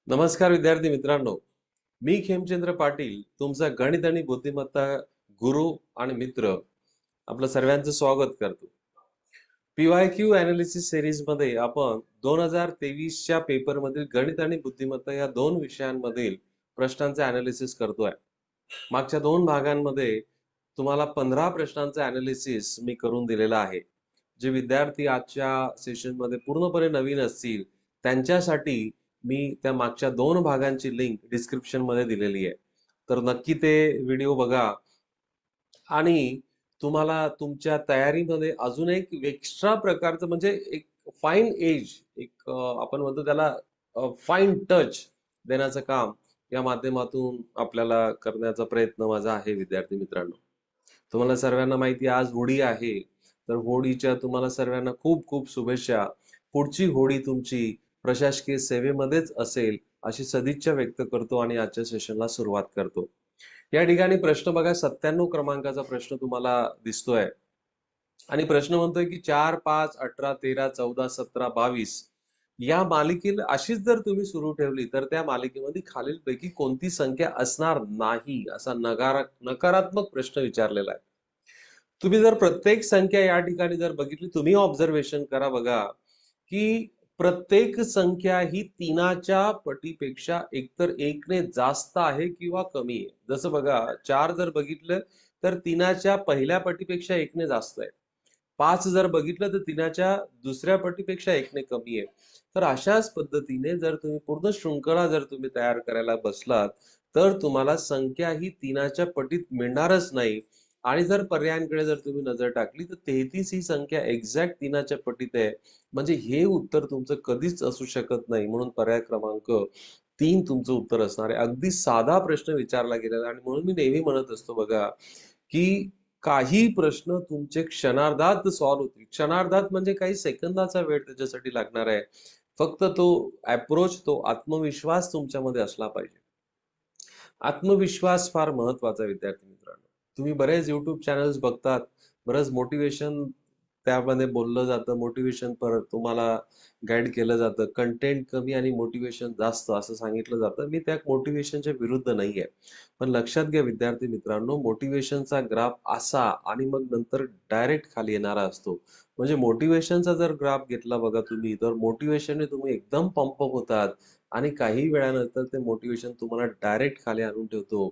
नमस्कार विद्यार्थी मित्रांनो. मी खेमचंद्र पाटील, तुमचा गणित आणि बुद्धिमत्ता गुरु आणि मित्र आपलं सर्वांचं स्वागत करतो. पीवायक्यू अनालिसिस सीरीज मध्ये आपण 2023च्या पेपरमधील गणित आणि बुद्धिमत्ता या दोन विषयांमधील प्रश्नांचे अनालिसिस करतोय. मागच्या दोन भागांमध्ये तुम्हाला 15 प्रश्नांचे अनालिसिस मी करून दिलेलं आहे. जे विद्यार्थी आजच्या सेशनमध्ये पूर्णपणे नवीन असतील त्यांच्यासाठी मी त्या मागच्या दोन भागांची लिंक डिस्क्रिप्शन मध्ये दिलेली आहे. तर नक्की ते व्हिडिओ बघा आणि तुम्हाला तुमच्या तयारीमध्ये अजून एक एक्स्ट्रा प्रकारचं म्हणजे एक फाईन एज आपण म्हणतो त्याला फाईन टच देण्याचं काम या माध्यमातून आपल्याला करण्याचा प्रयत्न माझा आहे. विद्यार्थी मित्रांनो, तुम्हाला सर्वांना माहिती आज होळी आहे, तर होळीच्या तुम्हाला सर्वांना खूप खूप शुभेच्छा. पुढची होळी तुमची प्रशासकीय सेवेमध्येच असेल अशी सदिच्छा व्यक्त करतो आणि आजच्या सेशनला सुरुवात करतो. या ठिकाणी प्रश्न बघा, 97 क्रमांकाचा प्रश्न तुम्हाला दिसतोय आणि प्रश्न म्हणतोय की 4, 5, 18, 13, 14, 17, 22 या मालिकेला अशीच जर तुम्ही सुरू ठेवली तर त्या मालिकेमध्ये खालीलपैकी कोणती संख्या असणार नाही, असा नकारात्मक प्रश्न विचारलेला आहे. तुम्ही जर प्रत्येक संख्या या ठिकाणी जर बघितली, तुम्ही ऑब्झर्वेशन करा बघा की प्रत्येक संख्या ही तीनाच्या पटीपेक्षा एकतर एकने जास्त आहे किंवा कमी आहे. जसं बघा, 4 जर बघितलं तर तीनाच्या पहिल्या पटीपेक्षा एकने जास्त आहे. 5 जर बघितलं तर तीनाच्या दुसऱ्या पटीपेक्षा एकने कमी आहे. तर अशाच पद्धतीने जर तुम्ही पूर्ण शृंखला जर तुम्ही तयार करायला बसलात तर तुम्हाला संख्या ही तीनाच्या पटीत मिळणारच नाही. आणि जर पर्यायांकडे जर तुम्ही नजर टाकली तर 33 ही संख्या एक्झॅक्ट तीनाच्या पटीत आहे. म्हणजे हे उत्तर तुमचं कधीच असू शकत नाही. म्हणून पर्याय क्रमांक 3 तुमचं उत्तर असणार आहे. अगदी साधा प्रश्न विचारला गेलेला आणि म्हणून मी नेहमी म्हणत असतो बघा की काही प्रश्न तुमचे क्षणार्धात सॉल्व्ह होतील. क्षणार्धात म्हणजे काही सेकंदाचा वेळ त्याच्यासाठी लागणार आहे. फक्त तो अप्रोच, तो आत्मविश्वास तुमच्यामध्ये असला पाहिजे. आत्मविश्वास फार महत्वाचा विद्यार्थी मित्रांनो. तुम्ही बरेच YouTube चॅनल्स बघतात, बरंच मोटिवेशन त्यामध्ये बोललं जातं, मोटिवेशन परत तुम्हाला गाईड केलं जातं. कंटेंट कमी आणि मोटिवेशन जास्त असं सांगितलं जातं. मी त्या मोटिवेशनच्या विरुद्ध नाहीये. पण लक्षात घ्या विद्यार्थी मित्रांनो, मोटिवेशनचा ग्राफ असा आणि मग नंतर डायरेक्ट खाली येणारा असतो. म्हणजे मोटिवेशनचा जर ग्राफ घेतला बघा तुम्ही, तर मोटिवेशनने तुम्ही एकदम पंप अप होतात आणि काही वेळानंतर ते मोटिवेशन तुम्हाला डायरेक्ट खाली आणून ठेवतो.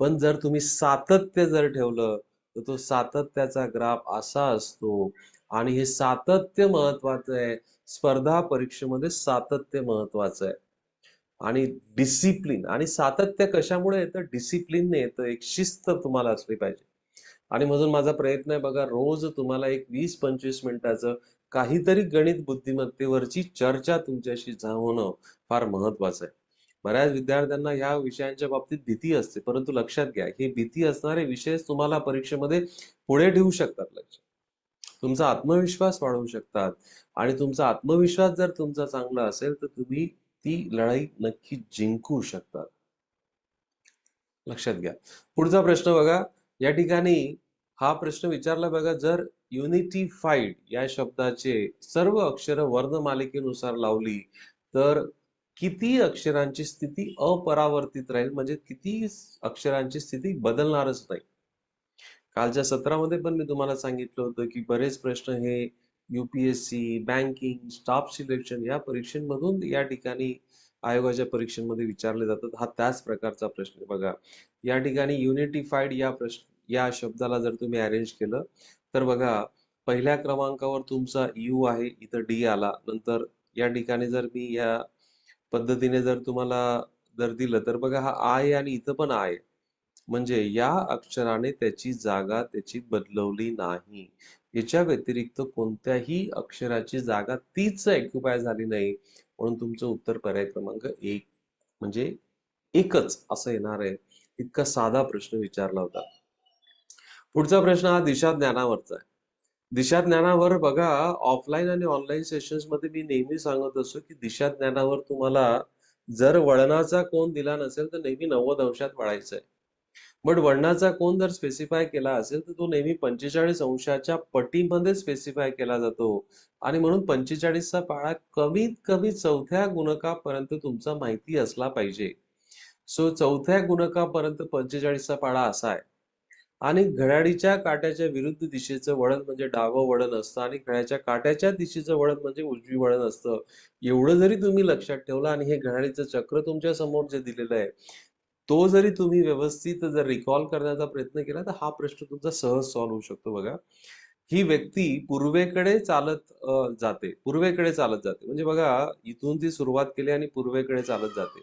पण जर तुम्ही सातत्य जर ठेवलं, तर तो सातत्याचा ग्राफ असा असतो आणि हे सातत्य महत्वाचं आहे. स्पर्धा परीक्षेमध्ये सातत्य महत्वाचं आहे. आणि डिसिप्लिन आणि सातत्य कशामुळे येतं? डिसिप्लिनने येतं. एक शिस्त तुम्हाला असली पाहिजे. आणि म्हणून माझा प्रयत्न आहे बघा, रोज तुम्हाला एक 20-25 मिनिटाचं काहीतरी गणित बुद्धिमत्तेवरची चर्चा तुमच्याशी होणं फार महत्वाचं आहे. बऱ्याच विद्यार्थ्यांना ह्या विषयांच्या बाबतीत भीती असते, परंतु लक्षात घ्या, ही भीती असणारे विषय तुम्हाला परीक्षेमध्ये पुढे ठेवू शकतात. तुमचा आत्मविश्वास वाढवू शकतात आणि तुमचा आत्मविश्वास जर तुमचा चांगला असेल तर तुम्ही ती लढाई नक्की जिंकू शकतात. लक्षात घ्या. पुढचा प्रश्न बघा. या ठिकाणी हा प्रश्न विचारला बघा, जर युनिटीफाईड या शब्दाचे सर्व अक्षर वर्णमालिकेनुसार लावली तर किती अक्षरांची स्थिती अपरावर्तित राहील? म्हणजे किती अक्षरांची स्थिती बदलणारच नाही. कालच्या सत्रामध्ये पण मी तुम्हाला सांगितलं होतं की बरेच प्रश्न हे UPSC, बँकिंग, स्टाफ सिलेक्शन या परीक्षांमधून या ठिकाणी आयोगाच्या परीक्षांमध्ये विचारले जातात. हा त्याच प्रकारचा प्रश्न आहे बघा. या ठिकाणी युनिटीफाईड या शब्दाला जर तुम्ही अरेंज केलं तर बघा, पहिल्या क्रमांकावर तुमचा यू आहे, इथं डी आला. नंतर या ठिकाणी जर मी या पद्धतीने जर तुम्हाला जर दिलं तर बघा, हा आहे आणि इथं पण आहे. म्हणजे या अक्षराने त्याची जागा त्याची बदलवली नाही. याच्या व्यतिरिक्त कोणत्याही अक्षराची जागा तीच ऑक्युपाय झाली नाही. म्हणून तुमचं उत्तर पर्याय क्रमांक 1 म्हणजे एकच असं येणार आहे. इतका साधा प्रश्न विचारला होता. पुढचा प्रश्न हा दिशा ज्ञानावरचा आहे. दिशा ज्ञानावर बघा, ऑफलाईन आणि ऑनलाईन सेशन्स मध्ये मी नेहमी सांगत असतो की दिशा ज्ञानावर तुम्हाला जर वळणाचा कोन दिला नसेल तर नेहमी 90 अंशात वळायचं आहे. बट वळणाचा कोन जर स्पेसिफाय केला असेल तर तो नेहमी 45 अंशाच्या पटीमध्ये स्पेसिफाय केला जातो आणि म्हणून 45चा पाढा कमीत कमी चौथ्या गुणकापर्यंत तुमचा माहिती असला पाहिजे. सो चौथ्या गुणकापर्यंत 45चा पाढा असा आहे. आणि घड्याळीच्या काट्याच्या विरुद्ध दिशेचं वळण म्हणजे डावं वळण असतं आणि घड्याळ्याच्या काट्याच्या दिशेचं वळण म्हणजे उजवी वळण असतं. एवढं जरी तुम्ही लक्षात ठेवलं आणि हे घड्याळीचं चक्र तुमच्या समोर जे दिलेलं आहे, तो जरी तुम्ही व्यवस्थित जर रिकॉल करण्याचा प्रयत्न केला, तर हा प्रश्न तुमचा सहज सॉल्व्ह होऊ शकतो बघा. ही व्यक्ती पूर्वेकडे चालत जाते. पूर्वेकडे चालत जाते. म्हणजे बघा, इथून ती सुरुवात केली आणि पूर्वेकडे चालत जाते.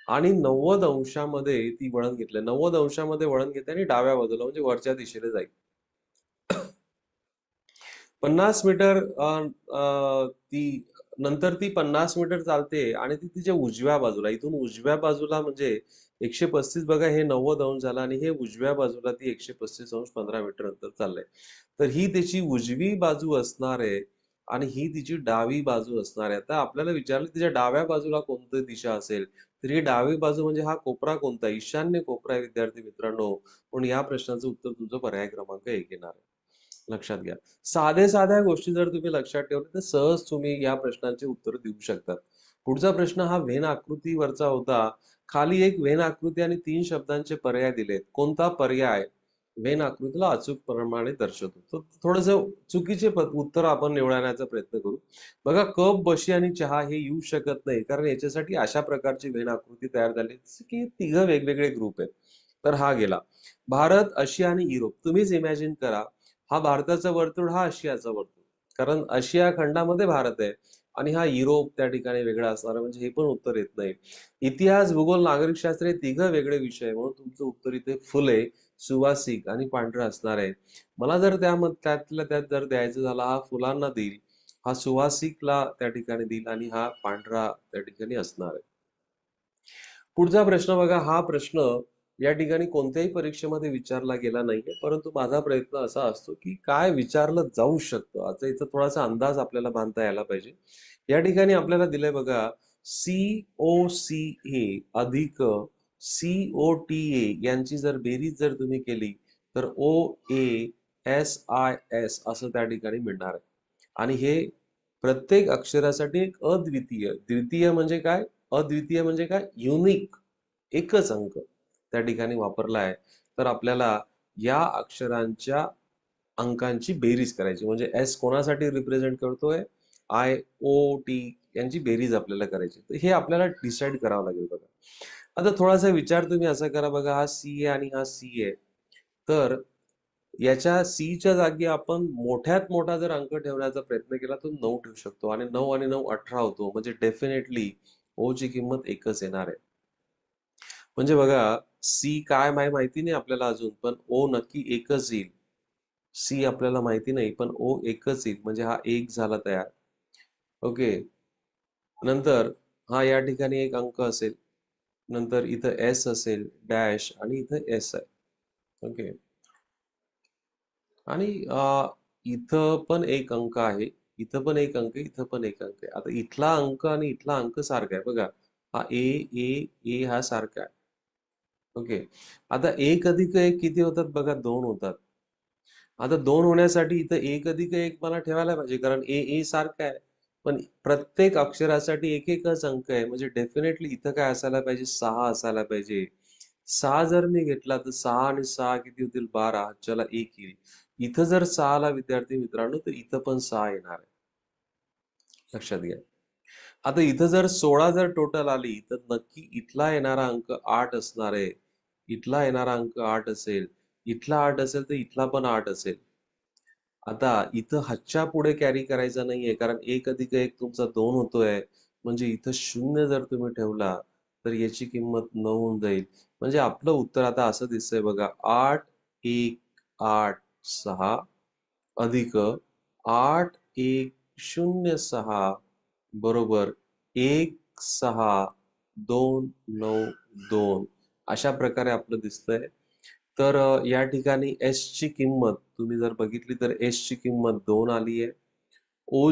आणि 90 अंशामध्ये ती वळण घेतलं. 90 अंशामध्ये वळण घेते आणि डाव्या बाजूला म्हणजे वरच्या दिशेने जाईल. 50 मीटर ती नंतर ती 50 मीटर चालते आणि ती तिच्या उजव्या बाजूला, इथून उजव्या बाजूला म्हणजे 135 बघा, हे 90 अंश झाला आणि हे उजव्या बाजूला ती 135 अंश 15 मीटर अंतर चाललंय. तर ही त्याची उजवी बाजू असणार आहे आणि ही तिची डावी बाजू असणार आहे. आता आपल्याला विचारलं तिच्या डाव्या बाजूला कोणती दिशा असेल, तर ही डावी बाजू म्हणजे हा कोपरा कोणता? ईशान्य कोपरा आहे विद्यार्थी मित्रांनो. म्हणून या प्रश्नाचं उत्तर तुमचं पर्याय क्रमांक 1 येणार आहे. लक्षात घ्या. साध्या गोष्टी जर तुम्ही लक्षात ठेवल्या, तर सहज तुम्ही या प्रश्नांची उत्तर देऊ शकतात. पुढचा प्रश्न हा व्हेन आकृतीवरचा होता. खाली एक व्हेन आकृती आणि 3 शब्दांचे पर्याय दिलेत. कोणता पर्याय व्हेन आकृतीला अचूक प्रमाणे दर्शवतो? तर थोडंसं चुकीचे उत्तर आपण निवडण्याचा प्रयत्न करू. बघा, कप, बशी आणि चहा हे येऊ शकत नाही. कारण याच्यासाठी अशा प्रकारची व्हेन आकृती तयार झाली, की तिघं वेगवेगळे ग्रुप आहेत. तर हा गेला. भारत, आशिया आणि युरोप. तुम्हीच इमॅजिन करा, हा भारताचा वर्तुळ, हा आशियाचा वर्तुळ. कारण आशिया खंडामध्ये भारत आहे आणि हा युरोप त्या ठिकाणी वेगळा असणार आहे, म्हणजे हे पण उत्तर येत नाही. इतिहास, भूगोल, नागरिकशास्त्र हे तिघं वेगळे विषय आहे, म्हणून तुमचं उत्तर इथे फुले, सुवासिक आणि पांढरं असणार आहे. मला जर त्यातल्या त्यात जर द्यायचं झाला, हा फुलांना देईल, हा सुवासिकला त्या ठिकाणी देईल आणि हा पांढरा त्या ठिकाणी असणार आहे. पुढचा प्रश्न बघा, हा प्रश्न या ठिकाणी कोणत्याही परीक्षेमध्ये विचारला गेला नाहीये, परंतु माझा प्रयत्न असा असतो की काय विचारलं जाऊ शकतं, आता इथं थोडासा अंदाज आपल्याला बांधता यायला पाहिजे. या ठिकाणी आपल्याला दिलंय बघा, COCA अधिक COTA यांची जर बेरीज जर तुम्ही केली, तर OASIS असं त्या ठिकाणी मिळणार आहे. आणि हे प्रत्येक अक्षरासाठी एक अद्वितीय, द्वितीय म्हणजे काय, अद्वितीय म्हणजे काय, युनिक, एकच अंक त्या ठिकाणी वापरला आहे. तर आपल्याला या अक्षरांच्या अंकांची बेरीज करायची, म्हणजे एस कोणासाठी रिप्रेझेंट करतोय, IOT यांची बेरीज आपल्याला करायची. तर हे आपल्याला डिसाईड करावं लागेल बघा. आता थोडासा विचार तुम्ही असा करा बघा, हा C आहे आणि हा C आहे. तर याच्या सीच्या जागी आपण मोठ्यात मोठा जर अंक ठेवण्याचा प्रयत्न केला, तर 9 ठेवू शकतो आणि 9 आणि 9 18 होतो. म्हणजे डेफिनेटली O ची किंमत एकच येणार आहे. म्हणजे बघा, सी काय माहिती नाही आपल्याला अजून, पण O नक्की एकच येईल. सी आपल्याला माहिती नाही, पण O एकच येईल. म्हणजे हा 1 झाला तयार. ओके. नंतर हा या ठिकाणी एक अंक असेल. नंतर इथं एस असेल, डॅश आणि इथं एस आहे. ओके. आणि इथं पण एक अंक आहे. इथं पण एक अंक आहे, इथं पण एक अंक आहे. आता इथला अंक आणि इथला अंक सारखा आहे बघा. हा ए, ए, ए हा सारखा आहे. ओके. आता 1 अधिक 1 किती होतात बघा, 2 होतात. आता 2 होण्यासाठी इथं 1 अधिक 1 मला ठेवायला पाहिजे, कारण ए, ए सारखा आहे. पण प्रत्येक अक्षरासाठी एक एकच अंक आहे. म्हणजे डेफिनेटली इथं काय असायला पाहिजे, 6 असायला पाहिजे. 6 जर मी घेतला, तर 6 आणि 6 किती होतील, 12. चला 1 येईल. इथं जर 6 ला विद्यार्थी मित्रांनो, तर इथं पण 6 येणार आहे. लक्षात घ्या. आता इथं जर 16 जर टोटल आली, तर नक्की इथला येणारा अंक 8 असणार आहे. इथला येणारा अंक 8 असेल. इथला 8 असेल, तर इथला पण 8 असेल. आता इथं हातच्या पुढे कॅरी करायचा नाहीये, कारण 1 अधिक 1 तुमचा 2 होतोय. म्हणजे इथं 0 जर तुम्ही ठेवला, तर याची किंमत 9 होऊन जाईल. म्हणजे आपलं उत्तर आता असं दिसतंय बघा, 8, 1, 8, 6 अधिक 8, 1, 0, 6 बरोबर 1, 6, 2, 9, 2 अशा प्रकारे आपलं दिसतंय. तर या ठिकाणी ची किंमत तुम्ही जर बघितली, तर ची किंमत 2 आली आहे.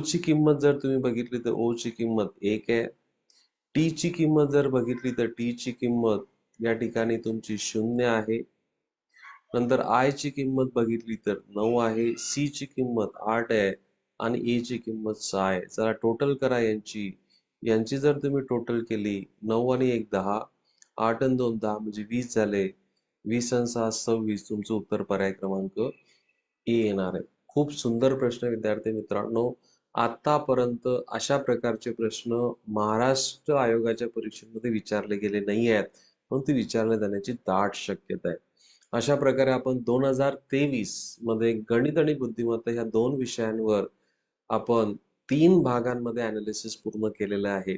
ची किंमत जर तुम्ही बघितली, तर ची किंमत 1 आहे. ची किंमत जर बघितली, तर ची किंमत या ठिकाणी तुमची 0 आहे. नंतर आय ची किंमत बघितली तर 9 आहे, सी ची किंमत 8 आहे आणि ए ची किंमत 6 आहे. चला टोटल करा यांची. यांची जर तुम्ही टोटल केली 9 आणि 1 10, 8 आणि 2 10 म्हणजे 20 झाले. 20 आणि 6 26 तुमचं उत्तर पर्याय क्रमांक ए येणार आहे. खूप सुंदर प्रश्न विद्यार्थी मित्रांनो. आतापर्यंत अशा प्रकारचे प्रश्न महाराष्ट्र आयोगाच्या परीक्षेमध्ये विचारले गेले नाही आहेत. पण ते विचारले जाण्याची दाट शक्यता आहे. अशा प्रकारे आपण 2023 मध्ये गणित आणि बुद्धिमत्ता ह्या 2 विषयांवर आपण 3 भागांमध्ये एनालिसिस पूर्ण केलेलं आहे.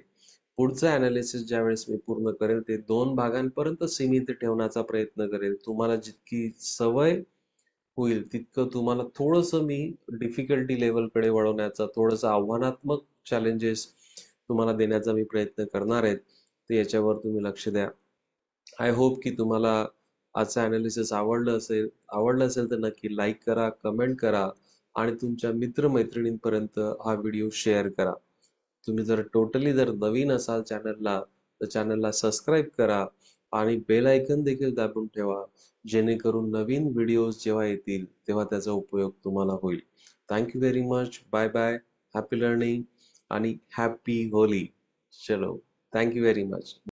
पुढचं एनालिसिस ज्यावेळेस मी पूर्ण करेल ते 2 भागांपर्यंत सीमित ठेवण्याचा प्रयत्न करेल. तुम्हाला जितकी सवय होईल तितकं तुम्हाला थोडंसं मी डिफिकल्टी लेव्हलकडे वळवण्याचा, थोडंसं आव्हानात्मक चॅलेंजेस तुम्हाला देण्याचा मी प्रयत्न करणार आहे. तर याच्यावर तुम्ही लक्ष द्या. आय होप की तुम्हाला आजचं एनालिसिस आवडलं असेल तर नक्की लाईक करा, कमेंट करा आणि तुमच्या मित्र-मैत्रिणींपर्यंत हा व्हिडिओ शेअर करा. तुम्ही जर नवीन असाल चॅनलला, तर चॅनलला सबस्क्राईब करा आणि बेल आयकॉन देखील दाबून ठेवा. जेणेकरून नवीन व्हिडिओज जेव्हा येतील, तेव्हा त्याचा उपयोग तुम्हाला होईल. Thank you very much. Bye bye. Happy learning आणि हॅपी होली. चलो. Thank you very much.